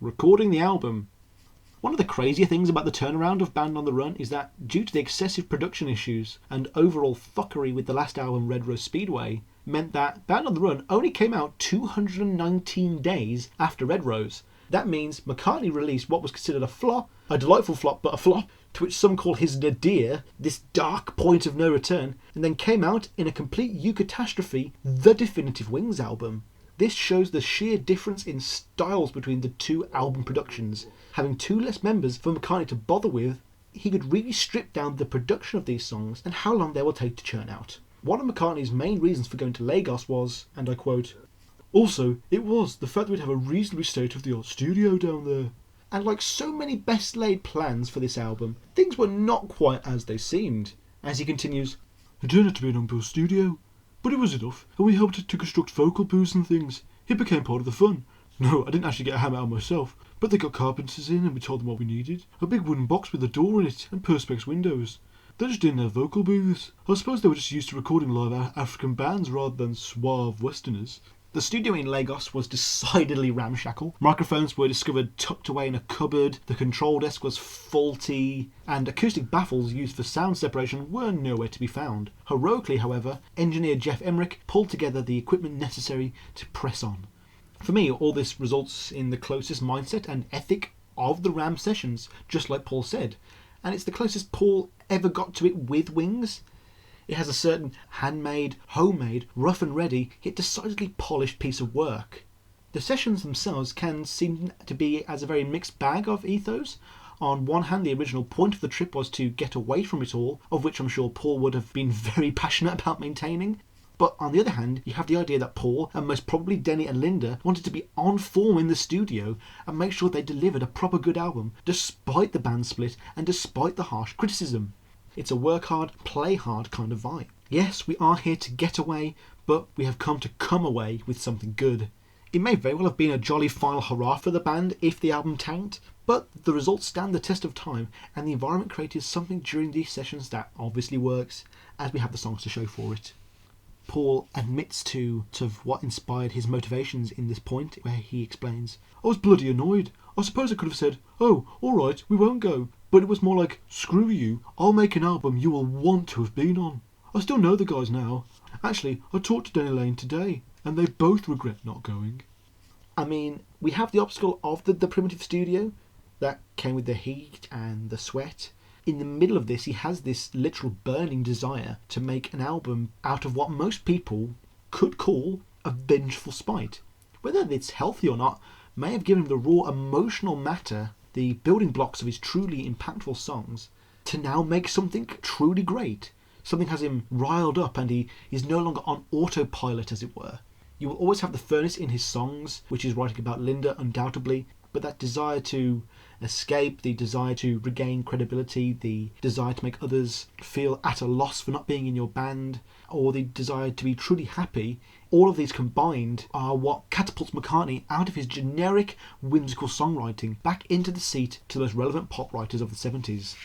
Recording the album. One of the crazier things about the turnaround of Band on the Run is that, due to the excessive production issues and overall fuckery with the last album, Rose Speedway, meant that Band on the Run only came out 219 days after Red Rose. That means McCartney released what was considered a flop, a delightful flop, but a flop, to which some call his nadir, this dark point of no return, and then came out in a complete eucatastrophe, the definitive Wings album. This shows the sheer difference in styles between the two album productions. Having two less members for McCartney to bother with, he could really strip down the production of these songs and how long they will take to churn out. One of McCartney's main reasons for going to Lagos was, and I quote, also, it was the fact that we'd have a reasonably state-of-the-art studio down there. And like so many best-laid plans for this album, things were not quite as they seemed. As he continues, it turned out to be an unbuilt studio, but it was enough, and we helped to construct vocal booths and things. It became part of the fun. No, I didn't actually get a hammer out myself, but they got carpenters in and we told them what we needed. A big wooden box with a door in it and perspex windows. They just didn't have vocal booths. I suppose they were just used to recording live African bands rather than suave Westerners. The studio in Lagos was decidedly ramshackle. Microphones were discovered tucked away in a cupboard, the control desk was faulty, and acoustic baffles used for sound separation were nowhere to be found. Heroically, however, engineer Jeff Emmerich pulled together the equipment necessary to press on. For me, all this results in the closest mindset and ethic of the Ram sessions, just like Paul said, and it's the closest Paul ever got to it with Wings. It has a certain handmade, homemade, rough and ready, yet decidedly polished piece of work. The sessions themselves can seem to be as a very mixed bag of ethos. On one hand, the original point of the trip was to get away from it all, of which I'm sure Paul would have been very passionate about maintaining. But on the other hand, you have the idea that Paul, and most probably Denny and Linda, wanted to be on form in the studio and make sure they delivered a proper good album, despite the band split and despite the harsh criticism. It's a work hard, play hard kind of vibe. Yes, we are here to get away, but we have come to come away with something good. It may very well have been a jolly final hurrah for the band if the album tanked, but the results stand the test of time, and the environment created something during these sessions that obviously works, as we have the songs to show for it. Paul admits to what inspired his motivations in this point, where he explains, "I was bloody annoyed. I suppose I could have said, oh, alright, we won't go. But it was more like, screw you, I'll make an album you will want to have been on. I still know the guys now. Actually, I talked to Denny Lane today, and they both regret not going." I mean, we have the obstacle of the primitive studio that came with the heat and the sweat. In the middle of this, he has this literal burning desire to make an album out of what most people could call a vengeful spite. Whether it's healthy or not may have given him the raw emotional matter, the building blocks of his truly impactful songs, to now make something truly great. Something has him riled up and he is no longer on autopilot, as it were. You will always have the furnace in his songs, which is writing about Linda undoubtedly, but that desire to escape, the desire to regain credibility, the desire to make others feel at a loss for not being in your band, or the desire to be truly happy, all of these combined are what catapults McCartney out of his generic, whimsical songwriting back into the seat to the most relevant pop writers of the 70s.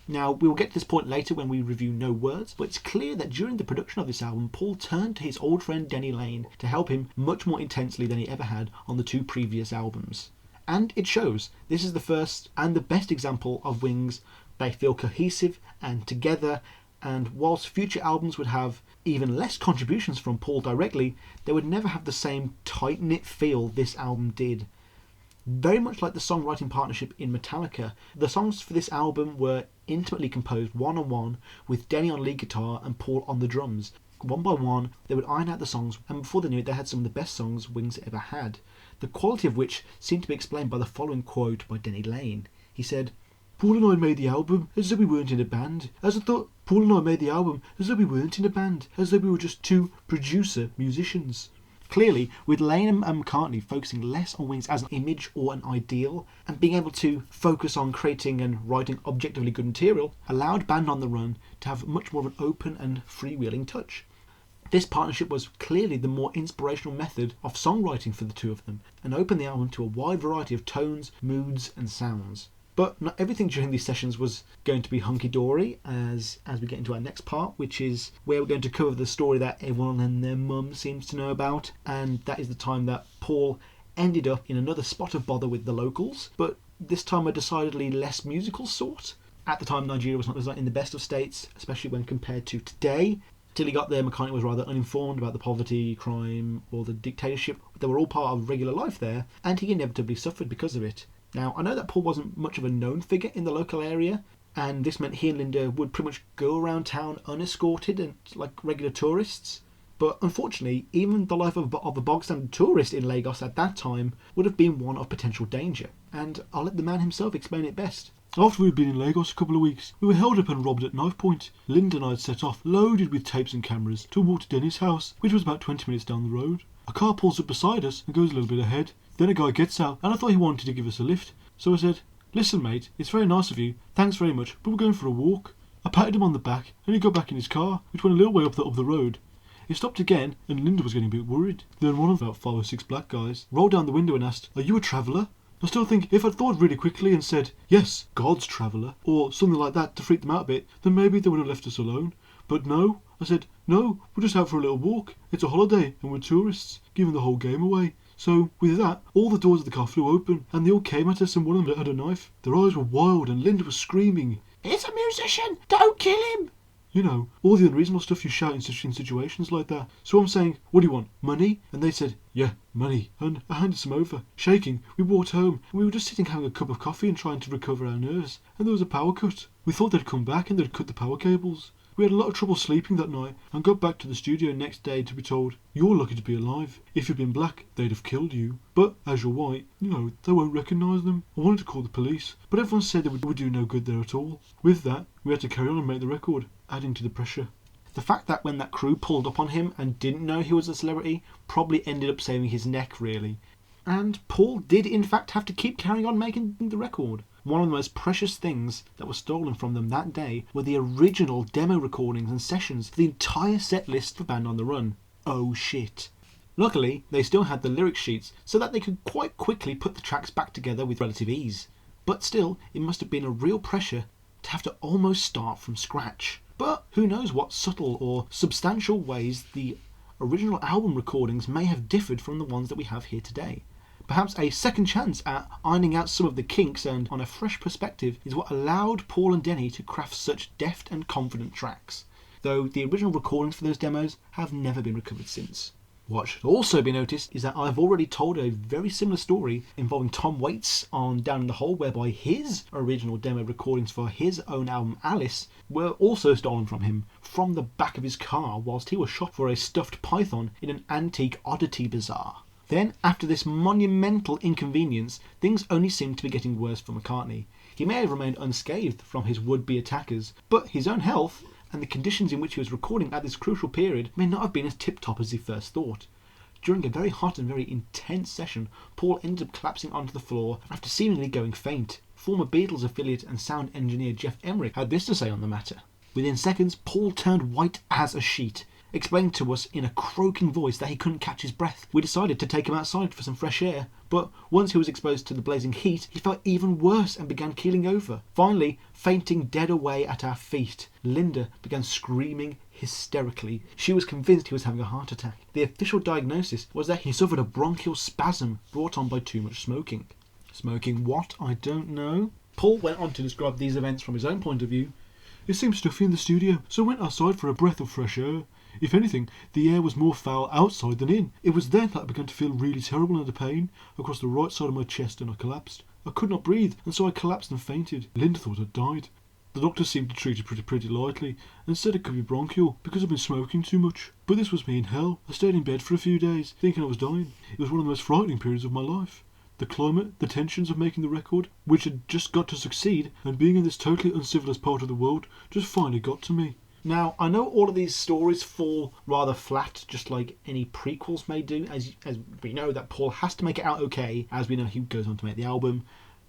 Now, we will get to this point later when we review No Words, but it's clear that during the production of this album, Paul turned to his old friend Denny Lane to help him much more intensely than he ever had on the two previous albums. And it shows. This is the first and the best example of Wings. They feel cohesive and together, and whilst future albums would have even less contributions from Paul directly, they would never have the same tight-knit feel this album did. Very much like the songwriting partnership in Metallica, the songs for this album were intimately composed one-on-one, with Denny on lead guitar and Paul on the drums. One by one, they would iron out the songs, and before they knew it, they had some of the best songs Wings ever had, the quality of which seemed to be explained by the following quote by Denny Lane. He said, "Paul and I made the album as though we weren't in a band. As we were just two producer musicians." Clearly, with Lane and McCartney focusing less on Wings as an image or an ideal, and being able to focus on creating and writing objectively good material, allowed Band on the Run to have much more of an open and freewheeling touch. This partnership was clearly the more inspirational method of songwriting for the two of them, and opened the album to a wide variety of tones, moods and sounds. But not everything during these sessions was going to be hunky-dory, as we get into our next part, which is where we're going to cover the story that everyone and their mum seems to know about, and that is the time that Paul ended up in another spot of bother with the locals, but this time a decidedly less musical sort. At the time, Nigeria was not in the best of states, especially when compared to today. Till he got there, McCartney was rather uninformed about the poverty, crime, or the dictatorship. They were all part of regular life there, and he inevitably suffered because of it. Now, I know that Paul wasn't much of a known figure in the local area, and this meant he and Linda would pretty much go around town unescorted and like regular tourists. But unfortunately, even the life of a bog-standard tourist in Lagos at that time would have been one of potential danger. And I'll let the man himself explain it best. "After we'd been in Lagos a couple of weeks, we were held up and robbed at knife point. Linda and I had set off, loaded with tapes and cameras, to walk to Denny's house, which was about 20 minutes down the road. A car pulls up beside us and goes a little bit ahead. Then a guy gets out, and I thought he wanted to give us a lift. So I said, 'Listen mate, it's very nice of you, thanks very much, but we're going for a walk.' I patted him on the back, and he got back in his car, which went a little way up the road. It stopped again, and Linda was getting a bit worried. Then one of about 5 or 6 black guys rolled down the window and asked, 'Are you a traveller?' I still think if I'd thought really quickly and said, 'Yes, God's traveller,' or something like that to freak them out a bit, then maybe they would have left us alone. But no, I said, no, we're just out for a little walk. It's a holiday and we're tourists, giving the whole game away. So, with that, all the doors of the car flew open, and they all came at us, and one of them had a knife. Their eyes were wild, and Linda was screaming, "He's a musician! Don't kill him!" You know, all the unreasonable stuff you shout in situations like that. So I'm saying, what do you want, money? And they said, yeah, money. And I handed some over. Shaking, we walked home, and we were just sitting having a cup of coffee and trying to recover our nerves. And there was a power cut. We thought they'd come back and they'd cut the power cables. We had a lot of trouble sleeping that night and got back to the studio next day to be told, you're lucky to be alive. If you'd been black, they'd have killed you. But as you're white, they won't recognise them. I wanted to call the police, but everyone said they would do no good there at all. With that, we had to carry on and make the record, adding to the pressure. The fact that when that crew pulled up on him and didn't know he was a celebrity probably ended up saving his neck, really. And Paul did in fact have to keep carrying on making the record. One of the most precious things that was stolen from them that day were the original demo recordings and sessions for the entire set list for Band on the Run. Oh shit. Luckily, they still had the lyric sheets so that they could quite quickly put the tracks back together with relative ease. But still, it must have been a real pressure to have to almost start from scratch. But who knows what subtle or substantial ways the original album recordings may have differed from the ones that we have here today. Perhaps a second chance at ironing out some of the kinks and on a fresh perspective is what allowed Paul and Denny to craft such deft and confident tracks, though the original recordings for those demos have never been recovered since. What should also be noticed is that I've already told a very similar story involving Tom Waits on Down in the Hole, whereby his original demo recordings for his own album Alice were also stolen from him from the back of his car whilst he was shot for a stuffed python in an antique oddity bazaar. Then, after this monumental inconvenience, things only seemed to be getting worse for McCartney. He may have remained unscathed from his would-be attackers, but his own health and the conditions in which he was recording at this crucial period may not have been as tip-top as he first thought. During a very hot and very intense session, Paul ended up collapsing onto the floor after seemingly going faint. Former Beatles affiliate and sound engineer Geoff Emerick had this to say on the matter. Within seconds, Paul turned white as a sheet, explaining to us in a croaking voice that he couldn't catch his breath. We decided to take him outside for some fresh air, but once he was exposed to the blazing heat, he felt even worse and began keeling over. Finally, fainting dead away at our feet, Linda began screaming hysterically. She was convinced he was having a heart attack. The official diagnosis was that he suffered a bronchial spasm brought on by too much smoking. Smoking what? I don't know. Paul went on to describe these events from his own point of view. It seemed stuffy in the studio, so I went outside for a breath of fresh air. If anything, the air was more foul outside than in. It was then that I began to feel really terrible and a pain across the right side of my chest, and I collapsed. I could not breathe, and so I collapsed and fainted. Linda thought I'd died. The doctor seemed to treat it pretty lightly and said it could be bronchial because I'd been smoking too much. But this was me in hell. I stayed in bed for a few days, thinking I was dying. It was one of the most frightening periods of my life. The climate, the tensions of making the record, which had just got to succeed, and being in this totally uncivilized part of the world, just finally got to me. Now, I know all of these stories fall rather flat, just like any prequels may do, as we know that Paul has to make it out okay, as we know he goes on to make the album,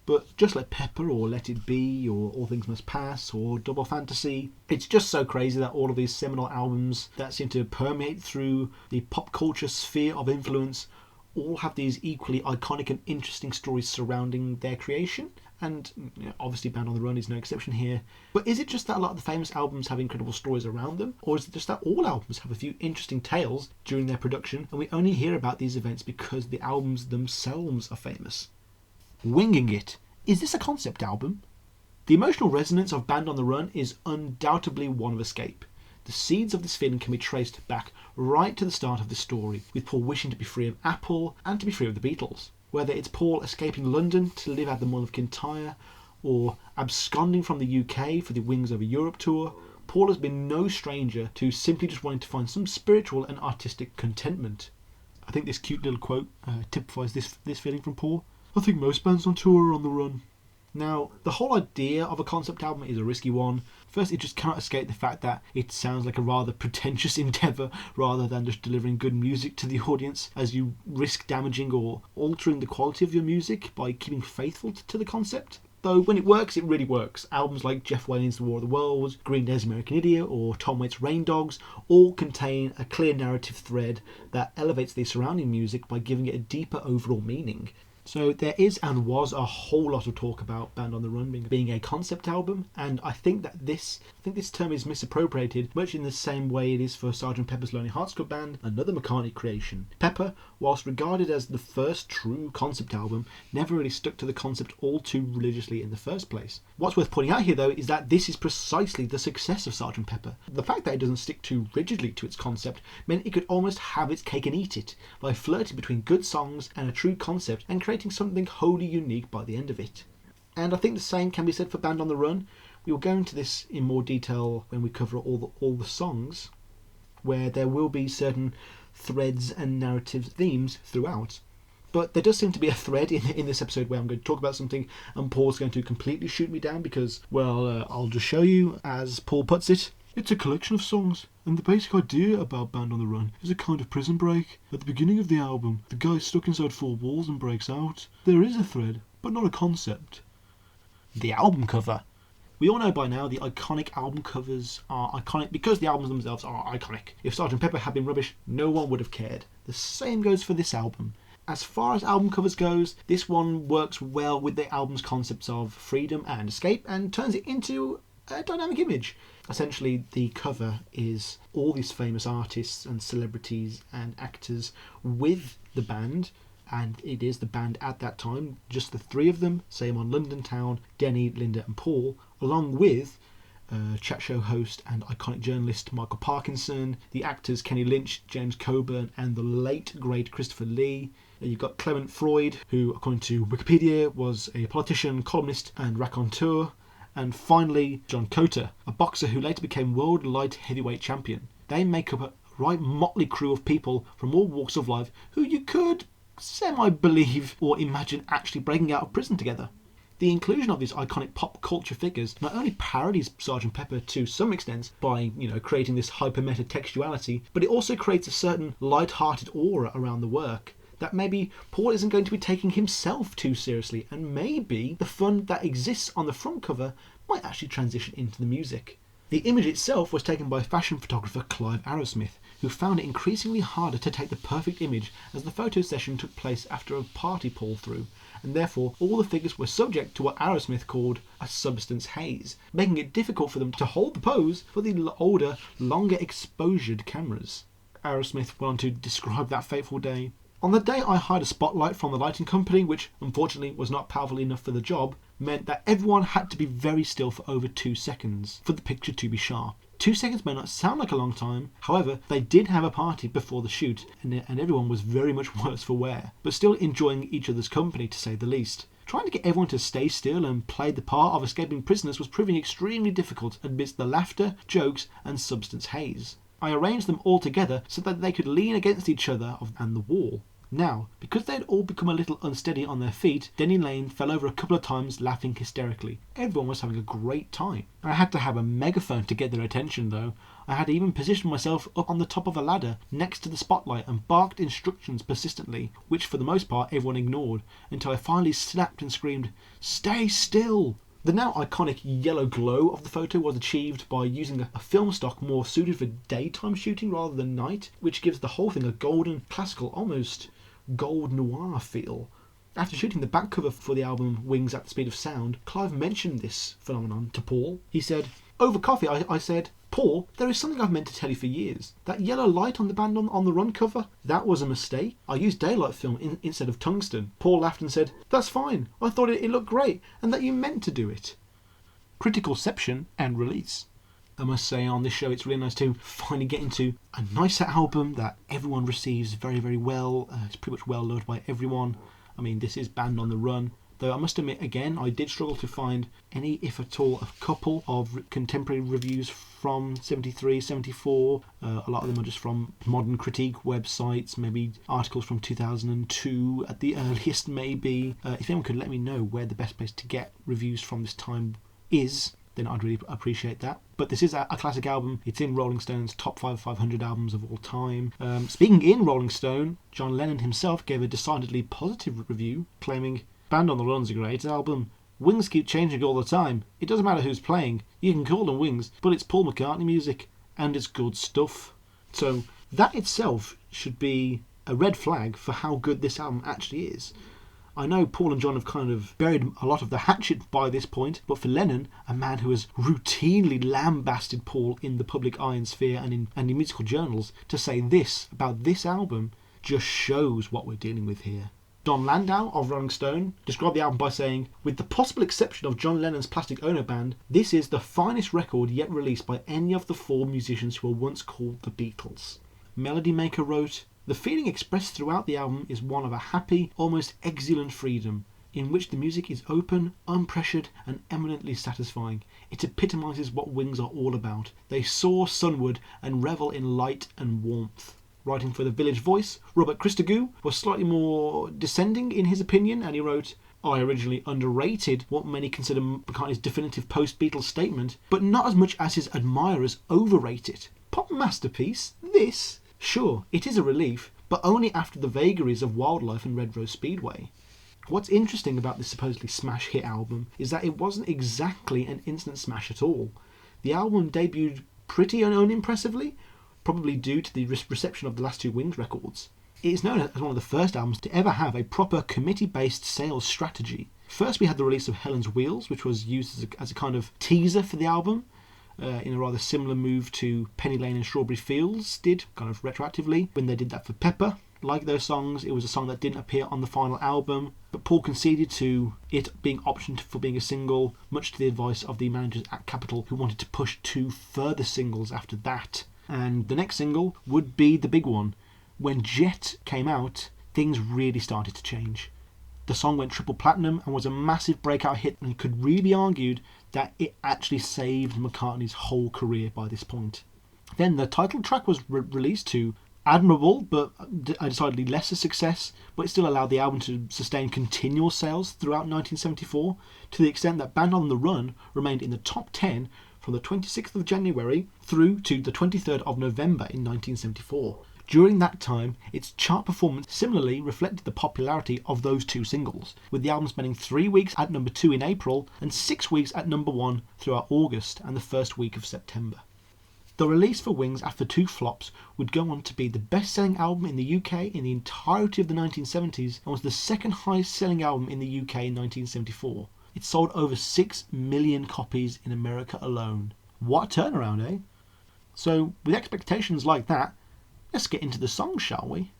but just like Pepper or Let It Be or All Things Must Pass or Double Fantasy, it's just so crazy that all of these seminal albums that seem to permeate through the pop culture sphere of influence all have these equally iconic and interesting stories surrounding their creation. And obviously Band on the Run is no exception here. But is it just that a lot of the famous albums have incredible stories around them? Or is it just that all albums have a few interesting tales during their production and we only hear about these events because the albums themselves are famous? Winging It. Is this a concept album? The emotional resonance of Band on the Run is undoubtedly one of escape. The seeds of this feeling can be traced back right to the start of the story, with Paul wishing to be free of Apple and to be free of the Beatles. Whether it's Paul escaping London to live at the Mull of Kintyre, or absconding from the UK for the Wings Over Europe tour, Paul has been no stranger to simply just wanting to find some spiritual and artistic contentment. I think this cute little quote typifies this feeling from Paul. I think most bands on tour are on the run. Now, the whole idea of a concept album is a risky one. First, it just cannot escape the fact that it sounds like a rather pretentious endeavour rather than just delivering good music to the audience, as you risk damaging or altering the quality of your music by keeping faithful to the concept. Though when it works, it really works. Albums like Jeff Wayne's The War of the Worlds, Green Day's American Idiot or Tom Waits' Rain Dogs all contain a clear narrative thread that elevates the surrounding music by giving it a deeper overall meaning. So there is and was a whole lot of talk about Band on the Run being a concept album, and I think this term is misappropriated much in the same way it is for Sgt. Pepper's Lonely Hearts Club Band, another McCartney creation. Pepper, whilst regarded as the first true concept album, never really stuck to the concept all too religiously in the first place. What's worth pointing out here though is that this is precisely the success of Sgt. Pepper. The fact that it doesn't stick too rigidly to its concept meant it could almost have its cake and eat it, by flirting between good songs and a true concept and creating something wholly unique by the end of it. And I think the same can be said for Band on the Run. We will go into this in more detail when we cover all the songs, where there will be certain threads and narrative themes throughout. But there does seem to be a thread in this episode where I'm going to talk about something and Paul's going to completely shoot me down because, well, I'll just show you, as Paul puts it. It's a collection of songs, and the basic idea about Band on the Run is a kind of prison break. At the beginning of the album, the guy's stuck inside 4 walls and breaks out. There is a thread, but not a concept. The album cover. We all know by now the iconic album covers are iconic because the albums themselves are iconic. If Sgt. Pepper had been rubbish, no one would have cared. The same goes for this album. As far as album covers goes, this one works well with the album's concepts of freedom and escape and turns it into a dynamic image. Essentially, the cover is all these famous artists and celebrities and actors with the band, and it is the band at that time, just the 3 of them, same on London Town, Denny, Linda and Paul, along with chat show host and iconic journalist Michael Parkinson, the actors Kenny Lynch, James Coburn and the late great Christopher Lee. You've got Clement Freud, who according to Wikipedia was a politician, columnist and raconteur. And finally, John Cota, a boxer who later became world light heavyweight champion. They make up a right motley crew of people from all walks of life who you could semi-believe or imagine actually breaking out of prison together. The inclusion of these iconic pop culture figures not only parodies Sgt. Pepper to some extent by, creating this hyper-metatextuality, but it also creates a certain light-hearted aura around the work that maybe Paul isn't going to be taking himself too seriously, and maybe the fun that exists on the front cover might actually transition into the music. The image itself was taken by fashion photographer Clive Aerosmith, who found it increasingly harder to take the perfect image as the photo session took place after a party Paul threw, and therefore all the figures were subject to what Aerosmith called a substance haze, making it difficult for them to hold the pose for the older, longer exposured cameras. Aerosmith went on to describe that fateful day. On the day I hired a spotlight from the lighting company, which unfortunately was not powerful enough for the job, meant that everyone had to be very still for over 2 seconds for the picture to be sharp. 2 seconds may not sound like a long time, however, they did have a party before the shoot, and everyone was very much worse for wear, but still enjoying each other's company to say the least. Trying to get everyone to stay still and play the part of escaping prisoners was proving extremely difficult amidst the laughter, jokes and substance haze. I arranged them all together so that they could lean against each other and the wall. Now, because they had all become a little unsteady on their feet, Denny Lane fell over a couple of times laughing hysterically. Everyone was having a great time. I had to have a megaphone to get their attention though. I had even positioned myself up on the top of a ladder next to the spotlight and barked instructions persistently, which for the most part everyone ignored, until I finally snapped and screamed, "Stay still!" The now iconic yellow glow of the photo was achieved by using a film stock more suited for daytime shooting rather than night, which gives the whole thing a golden, classical, almost gold noir feel. After shooting the back cover for the album Wings at the Speed of Sound, Clive mentioned this phenomenon to Paul. He said, over coffee I said, "Paul, there is something I've meant to tell you for years. That yellow light on the Band on the Run cover, that was a mistake. I used daylight film instead of tungsten." Paul laughed and said, "That's fine. I thought it looked great and that you meant to do it." Criticalception and release. I must say on this show it's really nice to finally get into a nicer album that everyone receives very, very well. It's pretty much well loved by everyone. I mean, this is Band on the Run. Though I must admit, again, I did struggle to find any, if at all, a couple of contemporary reviews from 73, 74. A lot of them are just from modern critique websites, maybe articles from 2002 at the earliest, maybe. If anyone could let me know where the best place to get reviews from this time is, then I'd really appreciate that. But this is a classic album. It's in Rolling Stone's top 500 albums of all time. Speaking in Rolling Stone, John Lennon himself gave a decidedly positive review, claiming, "Band on the Run's a great album. Wings keep changing all the time. It doesn't matter who's playing. You can call them Wings, but it's Paul McCartney music, and it's good stuff." So that itself should be a red flag for how good this album actually is. I know Paul and John have kind of buried a lot of the hatchet by this point, but for Lennon, a man who has routinely lambasted Paul in the public eye and sphere and in musical journals, to say this about this album just shows what we're dealing with here. Don Landau of Rolling Stone described the album by saying, with the possible exception of John Lennon's Plastic Ono Band, this is the finest record yet released by any of the four musicians who were once called the Beatles. Melody Maker wrote, the feeling expressed throughout the album is one of a happy, almost exulant freedom, in which the music is open, unpressured and eminently satisfying. It epitomises what Wings are all about. They soar sunward and revel in light and warmth. Writing for The Village Voice, Robert Christodoulou was slightly more dissenting in his opinion, and he wrote, I originally underrated what many consider McCartney's definitive post-Beatles statement, but not as much as his admirers overrate it. Pop masterpiece? This? Sure, it is a relief, but only after the vagaries of Wildlife and Red Rose Speedway. What's interesting about this supposedly smash hit album is that it wasn't exactly an instant smash at all. The album debuted pretty unimpressively, probably due to the reception of the last two Wings records. It is known as one of the first albums to ever have a proper committee-based sales strategy. First we had the release of Helen's Wheels, which was used as a kind of teaser for the album, in a rather similar move to Penny Lane and Strawberry Fields did, kind of retroactively, when they did that for Pepper. Like those songs, it was a song that didn't appear on the final album, but Paul conceded to it being optioned for being a single, much to the advice of the managers at Capitol, who wanted to push two further singles after that. And the next single would be the big one. When Jet came out, things really started to change. The song went triple platinum and was a massive breakout hit, and could really be argued that it actually saved McCartney's whole career by this point. Then the title track was released to Admirable, but a decidedly lesser success, but it still allowed the album to sustain continual sales throughout 1974, to the extent that Band on the Run remained in the top 10 from the 26th of January through to the 23rd of November in 1974. During that time, its chart performance similarly reflected the popularity of those two singles, with the album spending 3 weeks at number 2 in April and 6 weeks at number 1 throughout August and the first week of September. The release for Wings after two flops would go on to be the best-selling album in the UK in the entirety of the 1970s, and was the second highest-selling album in the UK in 1974. It sold over 6 million copies in America alone. What a turnaround, eh? So, with expectations like that, let's get into the songs, shall we?